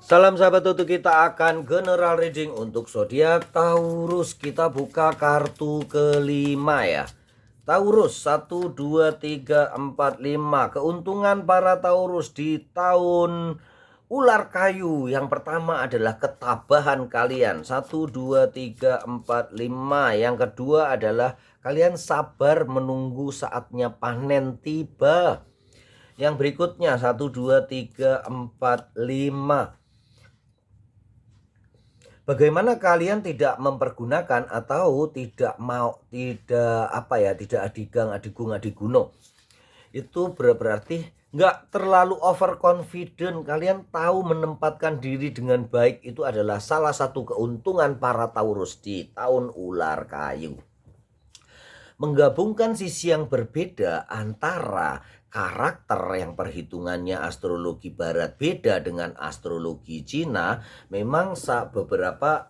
Salam sahabat Tutu, kita akan general reading untuk zodiak Taurus. Kita buka kartu kelima ya. Taurus 1, 2, 3, 4, 5. Keuntungan para Taurus di tahun ular kayu. Yang pertama adalah ketabahan kalian. 1, 2, 3, 4, 5. Yang kedua adalah kalian sabar menunggu saatnya panen tiba. Yang berikutnya 1, 2, 3, 4, 5. Bagaimana kalian tidak mempergunakan atau tidak adigang adigung adiguno. Itu berarti nggak terlalu overconfident. Kalian tahu menempatkan diri dengan baik. Itu adalah salah satu keuntungan para Taurus di tahun ular kayu. Menggabungkan sisi yang berbeda antara karakter yang perhitungannya astrologi barat beda dengan astrologi Cina. Memang beberapa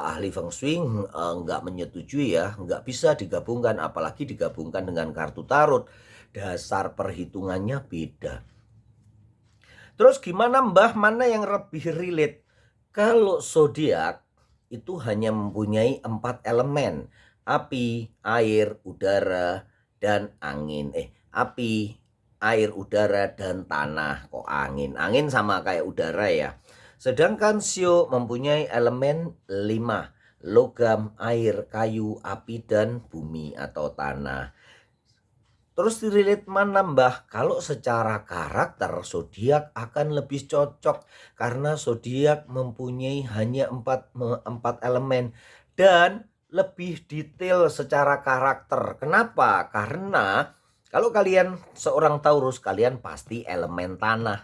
ahli feng shui nggak menyetujui ya, nggak bisa digabungkan, apalagi digabungkan dengan kartu tarot. Dasar perhitungannya beda. Terus gimana Mbah, mana yang lebih relate? Kalau zodiak itu hanya mempunyai 4 elemen: api, air, udara, dan angin. Api, air, udara, dan tanah. Kok angin? Angin sama kayak udara ya. Sedangkan Shio mempunyai elemen 5: logam, air, kayu, api, dan bumi atau tanah. Terus relate mana Mbah? Kalau secara karakter zodiak akan lebih cocok karena zodiak mempunyai hanya 4 elemen dan lebih detail secara karakter. Kenapa? Karena kalau kalian seorang Taurus, kalian pasti elemen tanah.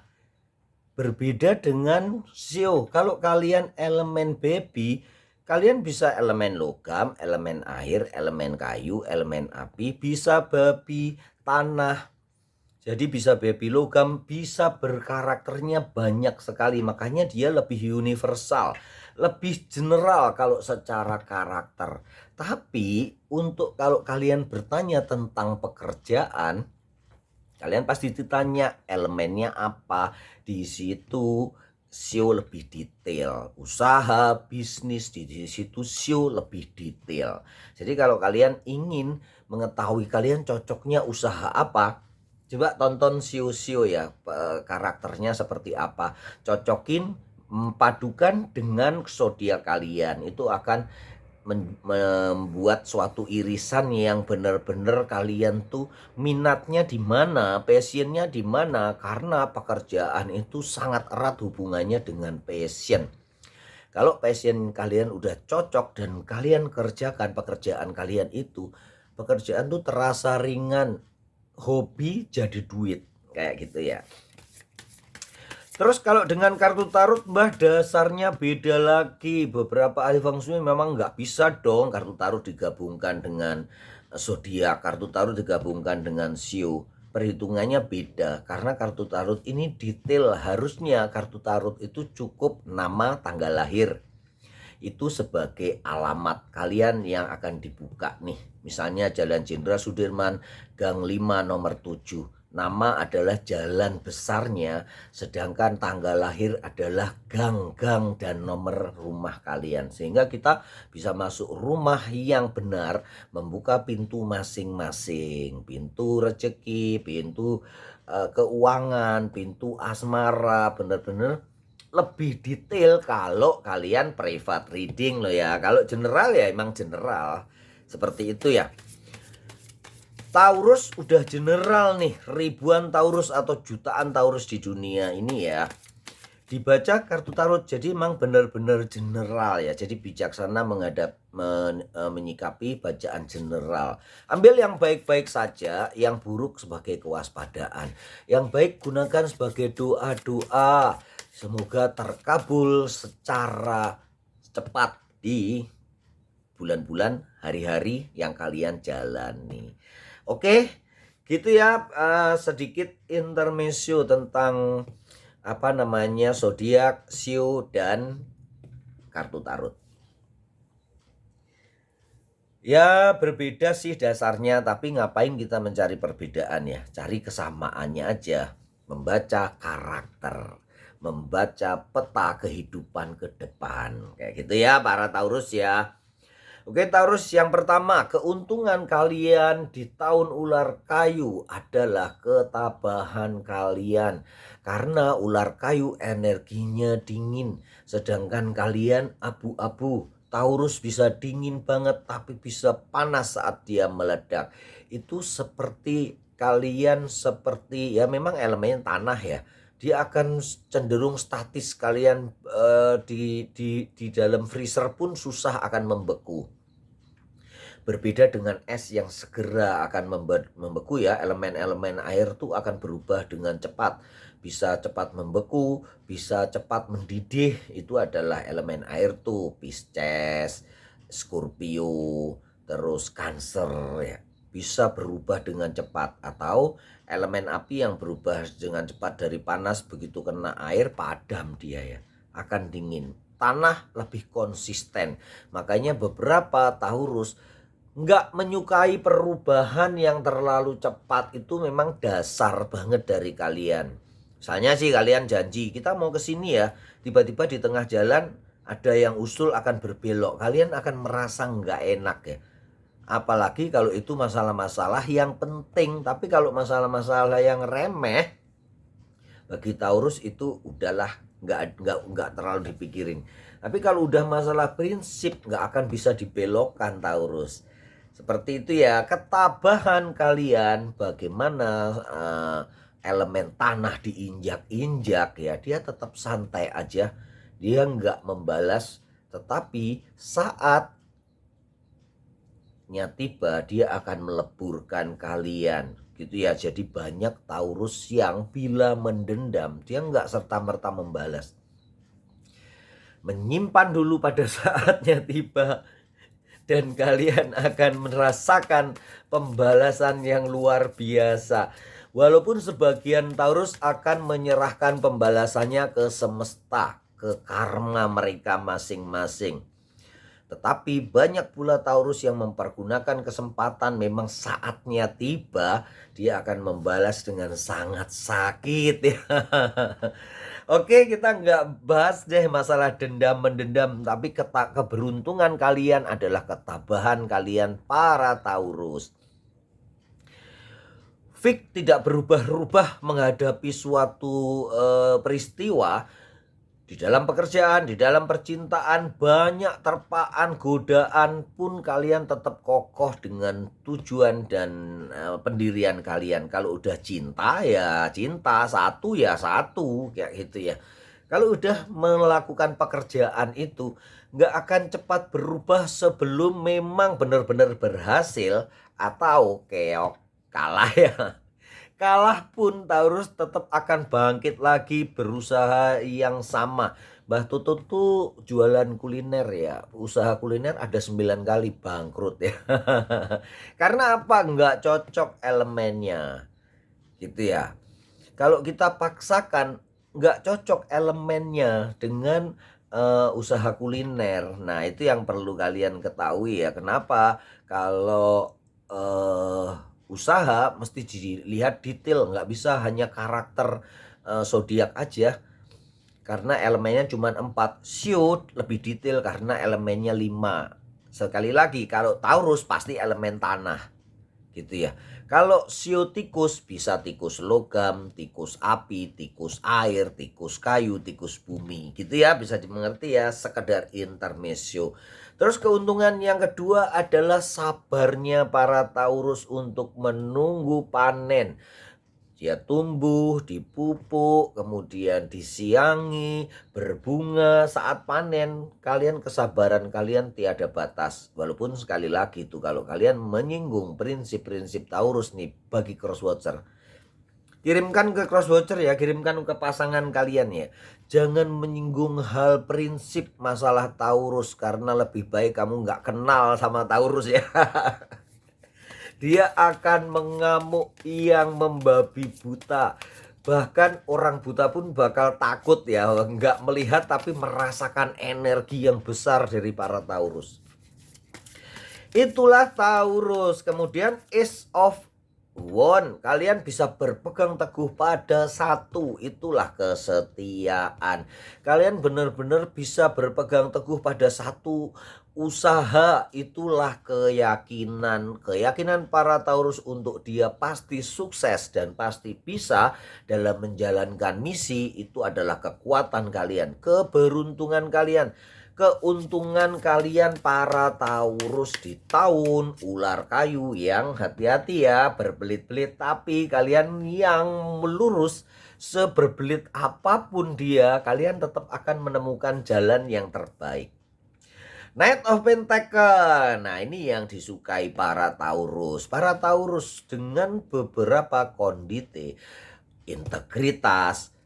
Berbeda dengan Shio. Kalau kalian elemen baby, kalian bisa elemen logam, elemen air, elemen kayu, elemen api, bisa babi tanah. Jadi bisa baby logam, bisa berkarakternya banyak sekali. Makanya dia lebih universal, lebih general kalau secara karakter. Tapi untuk kalau kalian bertanya tentang pekerjaan, kalian pasti ditanya elemennya apa. Di situ Shio lebih detail. Usaha, bisnis, di situ Shio lebih detail. Jadi kalau kalian ingin mengetahui kalian cocoknya usaha apa, coba tonton Shio ya, karakternya seperti apa. Cocokin, padukan dengan zodiak kalian. Itu akan membuat suatu irisan yang benar-benar kalian tuh minatnya di mana, passionnya di mana, karena pekerjaan itu sangat erat hubungannya dengan passion. Kalau passion kalian udah cocok dan kalian kerjakan pekerjaan kalian itu, pekerjaan tuh terasa ringan, hobi jadi duit, kayak gitu ya. Terus kalau dengan kartu tarot Mbah, dasarnya beda lagi. Beberapa ahli feng shui memang nggak bisa dong kartu tarot digabungkan dengan zodiak, kartu tarot digabungkan dengan Shio. Perhitungannya beda karena kartu tarot ini detail. Harusnya kartu tarot itu cukup nama tanggal lahir. Itu sebagai alamat kalian yang akan dibuka nih. Misalnya Jalan Jenderal Sudirman, Gang 5 nomor 7. Nama adalah jalan besarnya, sedangkan tanggal lahir adalah gang-gang dan nomor rumah kalian. Sehingga kita bisa masuk rumah yang benar, membuka pintu masing-masing. Pintu rezeki, pintu keuangan, pintu asmara, benar-benar lebih detail kalau kalian private reading loh ya. Kalau general ya emang general. Seperti itu ya. Taurus udah general nih, ribuan Taurus atau jutaan Taurus di dunia ini ya. Dibaca kartu tarot jadi emang benar-benar general ya. Jadi bijaksana menyikapi bacaan general. Ambil yang baik-baik saja, yang buruk sebagai kewaspadaan. Yang baik gunakan sebagai doa-doa. Semoga terkabul secara cepat di bulan-bulan, hari-hari yang kalian jalani. Oke, gitu ya, sedikit intermezzo tentang zodiak, Shio, dan kartu tarot. Ya berbeda sih dasarnya, tapi ngapain kita mencari perbedaan ya? Cari kesamaannya aja, membaca karakter. membaca peta kehidupan ke depan. Kayak gitu ya para Taurus ya. Oke Taurus, yang pertama, keuntungan kalian di tahun ular kayu adalah ketabahan kalian. Karena ular kayu energinya dingin, sedangkan kalian abu-abu. Taurus bisa dingin banget tapi bisa panas saat dia meledak. Itu seperti kalian seperti ya memang elemen tanah ya. Dia akan cenderung statis, kalian di dalam freezer pun susah akan membeku. Berbeda dengan es yang segera akan membeku ya, elemen-elemen air tuh akan berubah dengan cepat. Bisa cepat membeku, bisa cepat mendidih, itu adalah elemen air tuh. Pisces, Scorpio, terus Cancer ya. Bisa berubah dengan cepat, atau elemen api yang berubah dengan cepat dari panas, begitu kena air padam dia ya, akan dingin. Tanah lebih konsisten. Makanya beberapa Taurus nggak menyukai perubahan yang terlalu cepat, itu memang dasar banget dari kalian. Misalnya sih kalian janji kita mau ke sini ya, tiba-tiba di tengah jalan ada yang usul akan berbelok, kalian akan merasa nggak enak ya. Apalagi kalau itu masalah-masalah yang penting. Tapi kalau masalah-masalah yang remeh, bagi Taurus itu udahlah, nggak terlalu dipikirin. Tapi kalau udah masalah prinsip, nggak akan bisa dibelokkan Taurus. Seperti itu ya, ketabahan kalian bagaimana elemen tanah diinjak-injak ya, dia tetap santai aja, dia nggak membalas, tetapi saatnya tiba dia akan meleburkan kalian gitu ya. Jadi banyak Taurus yang bila mendendam dia nggak serta-merta membalas, menyimpan dulu pada saatnya tiba. Dan kalian akan merasakan pembalasan yang luar biasa. Walaupun sebagian Taurus akan menyerahkan pembalasannya ke semesta, ke karma mereka masing-masing. Tetapi banyak pula Taurus yang mempergunakan kesempatan, memang saatnya tiba, dia akan membalas dengan sangat sakit ya. Oke, kita nggak bahas deh masalah dendam-mendendam, tapi keberuntungan kalian adalah ketabahan kalian para Taurus. Fik tidak berubah-ubah menghadapi suatu peristiwa. Di dalam pekerjaan, di dalam percintaan, banyak terpaan, godaan pun kalian tetap kokoh dengan tujuan dan pendirian kalian. Kalau udah cinta ya cinta, satu ya satu, kayak gitu ya. Kalau udah melakukan pekerjaan itu nggak akan cepat berubah sebelum memang benar-benar berhasil atau keok kalah ya. Kalah pun Taurus tetap akan bangkit lagi, berusaha yang sama. Mbah Tutut tuh jualan kuliner ya, usaha kuliner ada 9 kali bangkrut ya. Karena apa? Nggak cocok elemennya gitu ya. Kalau kita paksakan, nggak cocok elemennya dengan usaha kuliner. Nah itu yang perlu kalian ketahui ya. Kenapa? Kalau usaha mesti dilihat detail, nggak bisa hanya karakter zodiak aja, karena elemennya cuma 4. Shoot lebih detail karena elemennya 5. Sekali lagi, kalau Taurus pasti elemen tanah gitu ya. Kalau Sio tikus bisa tikus logam, tikus api, tikus air, tikus kayu, tikus bumi gitu ya, bisa dimengerti ya, sekedar intermezzo. Terus keuntungan yang kedua adalah sabarnya para Taurus untuk menunggu panen. Dia tumbuh, dipupuk, kemudian disiangi, berbunga. Saat panen, kalian kesabaran kalian tiada batas. Walaupun sekali lagi tuh, kalau kalian menyinggung prinsip-prinsip Taurus nih bagi crosswatcher, kirimkan ke crosswatcher ya, kirimkan ke pasangan kalian ya. Jangan menyinggung hal prinsip masalah Taurus, karena lebih baik kamu nggak kenal sama Taurus ya. Dia akan mengamuk yang membabi buta. Bahkan orang buta pun bakal takut ya, nggak melihat tapi merasakan energi yang besar dari para Taurus. Itulah Taurus. Kemudian Ace of Kalian bisa berpegang teguh pada satu, itulah kesetiaan. Kalian benar-benar bisa berpegang teguh pada satu usaha, itulah keyakinan. Keyakinan para Taurus untuk dia pasti sukses dan pasti bisa dalam menjalankan misi, itu adalah kekuatan kalian, keberuntungan kalian. Keuntungan kalian para Taurus di tahun ular kayu, yang hati-hati ya, berbelit-belit, tapi kalian yang melurus, seberbelit apapun dia, kalian tetap akan menemukan jalan yang terbaik. Knight of Pentacle. Nah, ini yang disukai para Taurus. Para Taurus dengan beberapa kondisi integritas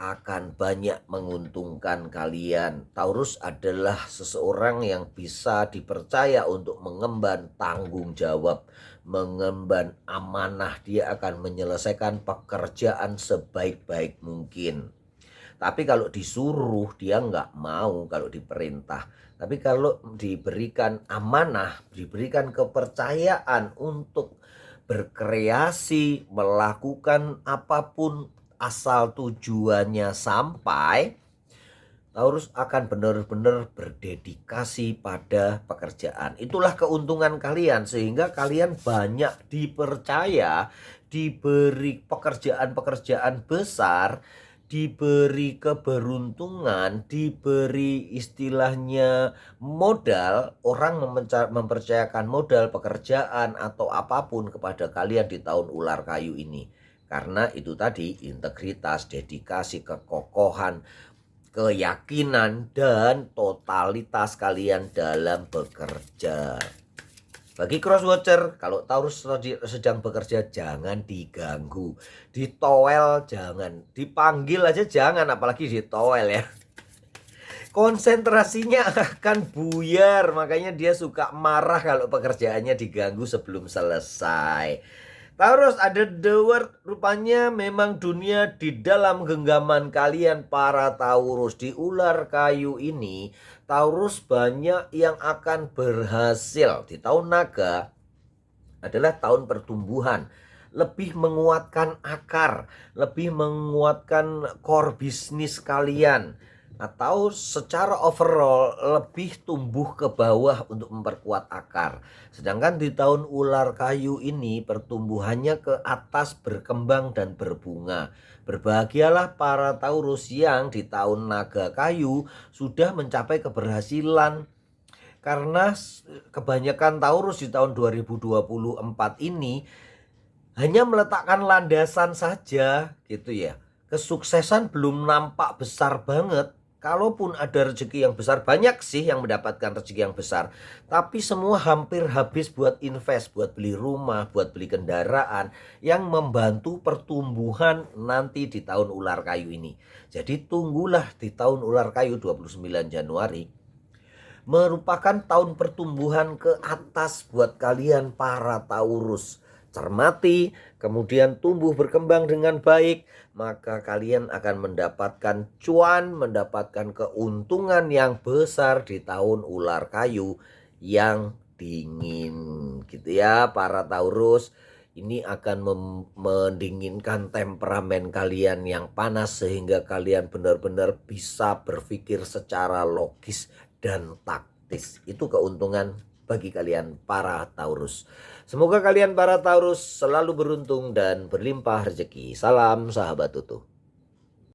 akan banyak menguntungkan kalian. Taurus adalah seseorang yang bisa dipercaya untuk mengemban tanggung jawab, mengemban amanah. Dia akan menyelesaikan pekerjaan sebaik-baik mungkin. Tapi kalau disuruh dia nggak mau kalau diperintah. Tapi kalau diberikan amanah, diberikan kepercayaan untuk berkreasi, melakukan apapun asal tujuannya sampai, Taurus akan benar-benar berdedikasi pada pekerjaan. Itulah keuntungan kalian, sehingga kalian banyak dipercaya, diberi pekerjaan-pekerjaan besar, diberi keberuntungan, diberi istilahnya modal. Orang mempercayakan modal pekerjaan atau apapun kepada kalian di tahun ular kayu ini. Karena itu tadi, integritas, dedikasi, kekokohan, keyakinan, dan totalitas kalian dalam bekerja. Bagi crosswatcher, kalau Taurus sedang bekerja jangan diganggu, ditowel jangan, dipanggil aja jangan, apalagi ditowel ya. Konsentrasinya akan buyar, makanya dia suka marah kalau pekerjaannya diganggu sebelum selesai. Taurus, ada the word, rupanya memang dunia di dalam genggaman kalian para Taurus. Di ular kayu ini, Taurus banyak yang akan berhasil. Di tahun naga adalah tahun pertumbuhan, lebih menguatkan akar, lebih menguatkan core bisnis kalian, atau secara overall lebih tumbuh ke bawah untuk memperkuat akar. Sedangkan di tahun ular kayu ini pertumbuhannya ke atas, berkembang dan berbunga. Berbahagialah para Taurus yang di tahun naga kayu sudah mencapai keberhasilan. Karena kebanyakan Taurus di tahun 2024 ini hanya meletakkan landasan saja gitu ya. Kesuksesan belum nampak besar banget. Kalaupun ada rezeki yang besar, banyak sih yang mendapatkan rezeki yang besar, tapi semua hampir habis buat invest, buat beli rumah, buat beli kendaraan yang membantu pertumbuhan nanti di tahun ular kayu ini. Jadi tunggulah di tahun ular kayu 29 Januari. Merupakan tahun pertumbuhan ke atas buat kalian para Taurus. Cermati, kemudian tumbuh berkembang dengan baik, maka kalian akan mendapatkan cuan, mendapatkan keuntungan yang besar di tahun ular kayu yang dingin gitu ya para Taurus. Ini akan mendinginkan temperamen kalian yang panas, sehingga kalian benar-benar bisa berpikir secara logis dan taktis. Itu keuntungan bagi kalian para Taurus. Semoga kalian para Taurus selalu beruntung dan berlimpah rezeki. Salam sahabat Tutu.